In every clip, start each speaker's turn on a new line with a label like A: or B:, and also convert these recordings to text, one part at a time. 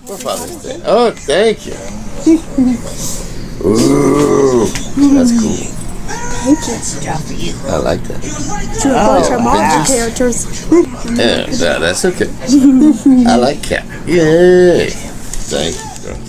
A: For Father's Day. Oh, thank you. Ooh, that's cool.
B: Thank you.
A: I like that.
B: To a bunch of monster characters.
A: Yeah, no, that's okay. I like cat. Yay. Thank you, girl.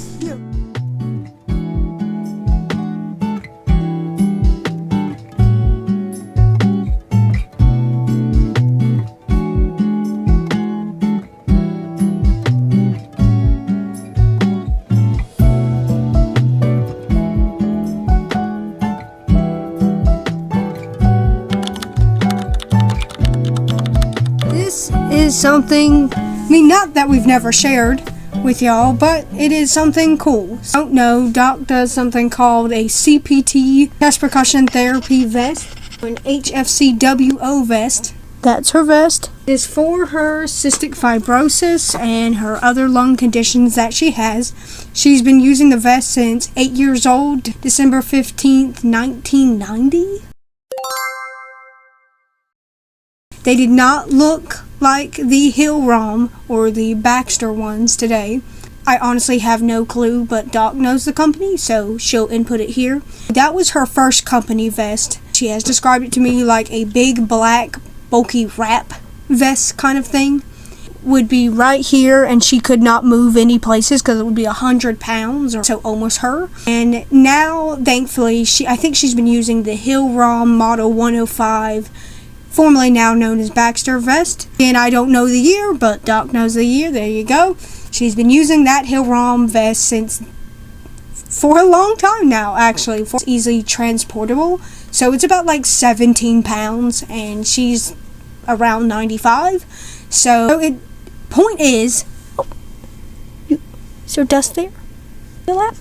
B: This is something, I mean, not that we've never shared with y'all, but it is something cool. Don't know, Doc does something called a CPT, chest percussion therapy vest, or an HFCWO vest. That's her vest. It is for her cystic fibrosis and her other lung conditions that she has. She's been using the vest since 8 years old, December 15th, 1990. They did not look like the Hillrom or the Baxter ones today. I honestly have no clue, but Doc knows the company, so she'll input it here. That was her first company vest. She has described it to me like a big black bulky wrap vest kind of thing. Would be right here, and she could not move any places because it would be 100 pounds or so, almost her. And now, thankfully, I think she's been using the Hillrom Model 105, formerly now known as Baxter vest. And I don't know the year, but Doc knows the year. There you go. She's been using that Hillrom vest for a long time now, actually. It's easily transportable. So it's about like 17 pounds, and she's around 95. So point is, is there dust there? Feel that?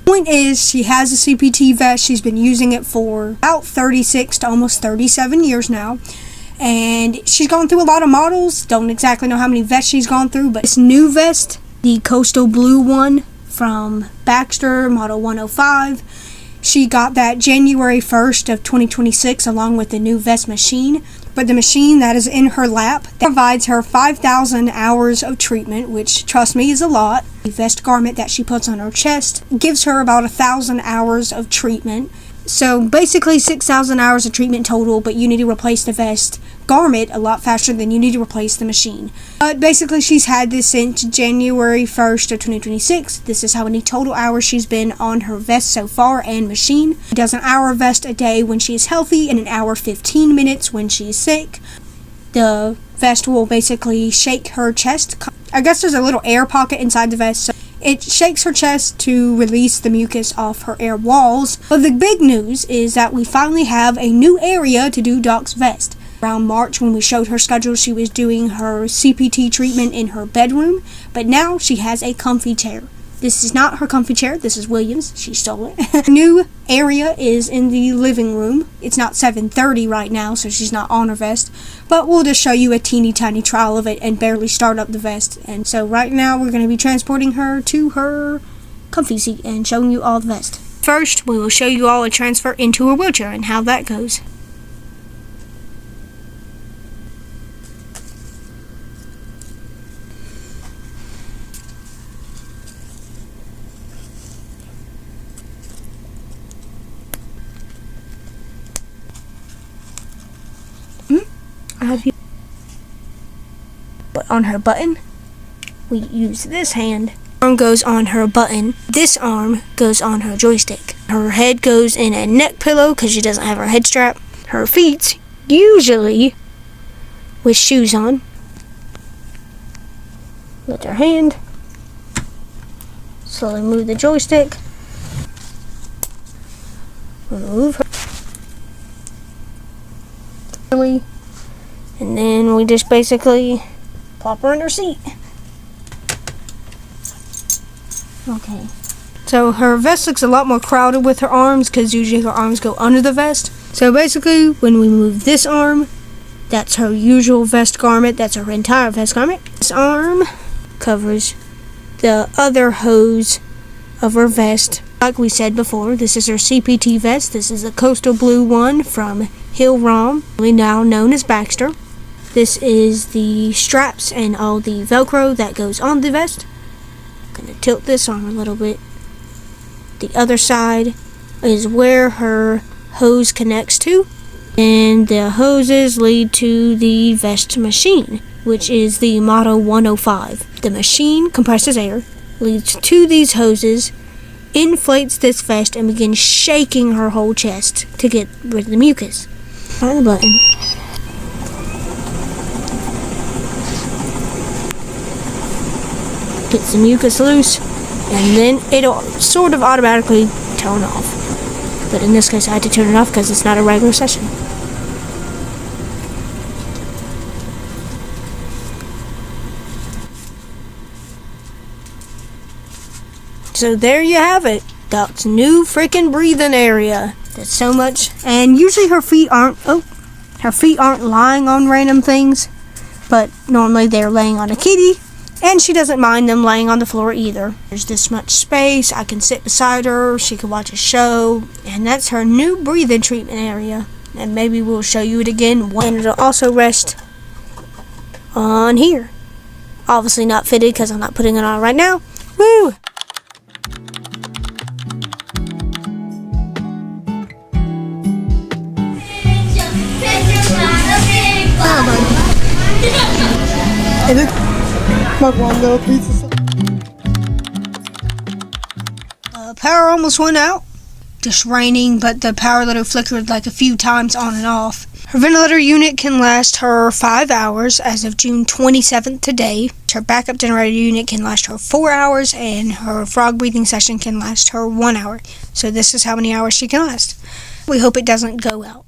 B: Point is, she has a CPT vest. She's been using it for about 36 to almost 37 years now. And she's gone through a lot of models. Don't exactly know how many vests she's gone through, but this new vest, the coastal blue one from Baxter, Model 105, she got that January 1st of 2026 along with the new vest machine. But the machine that is in her lap provides her 5,000 hours of treatment, which, trust me, is a lot. The vest garment that she puts on her chest gives her about 1,000 hours of treatment. So basically 6,000 hours of treatment total, but you need to replace the vest garment a lot faster than you need to replace the machine. But basically she's had this since January 1st of 2026. This is how many total hours she's been on her vest so far and machine. She does an hour vest a day when she is healthy and an hour 15 minutes when she's sick. The vest will basically shake her chest. I guess there's a little air pocket inside the vest, so it shakes her chest to release the mucus off her air walls. But the big news is that we finally have a new area to do Doc's vest. Around March, when we showed her schedule, she was doing her CPT treatment in her bedroom, but now she has a comfy chair. This is not her comfy chair, this is William's. She stole it. New area is in the living room. It's not 7:30 right now, so she's not on her vest, but we'll just show you a teeny tiny trial of it and barely start up the vest. And so right now we're going to be transporting her to her comfy seat and showing you all the vest. First, we will show you all a transfer into her wheelchair and how that goes. Have you put on her button? We use this hand. Arm goes on her button. This arm goes on her joystick. Her head goes in a neck pillow because she doesn't have her head strap. Her feet, usually with shoes on. Lift her hand. Slowly move the joystick. Remove her. And then we just basically plop her in her seat. Okay. So her vest looks a lot more crowded with her arms because usually her arms go under the vest. So basically, when we move this arm, that's her usual vest garment. That's her entire vest garment. This arm covers the other hose of her vest. Like we said before, this is her CPT vest. This is a coastal blue one from Hillrom, now known as Baxter. This is the straps and all the Velcro that goes on the vest. I'm gonna tilt this arm a little bit. The other side is where her hose connects to, and the hoses lead to the vest machine, which is the Model 105. The machine compresses air, leads to these hoses, inflates this vest, and begins shaking her whole chest to get rid of the mucus. Find the button. Gets the mucus loose, and then it'll sort of automatically turn off. But in this case, I had to turn it off because it's not a regular session. So there you have it. Duck's new freaking breathing area. That's so much. And usually her feet aren't lying on random things, but normally they're laying on a kitty, and she doesn't mind them laying on the floor either. There's this much space. I can sit beside her. She can watch a show, and that's her new breathing treatment area. And maybe we'll show you it again. And it'll also rest on here. Obviously not fitted because I'm not putting it on right now. Woo!
C: And it's my one little piece of
B: Power almost went out. Just raining, but the power letter flickered like a few times on and off. Her ventilator unit can last her 5 hours as of June 27th today. Her backup generator unit can last her 4 hours, and her frog breathing session can last her 1 hour. So this is how many hours she can last. We hope it doesn't go out.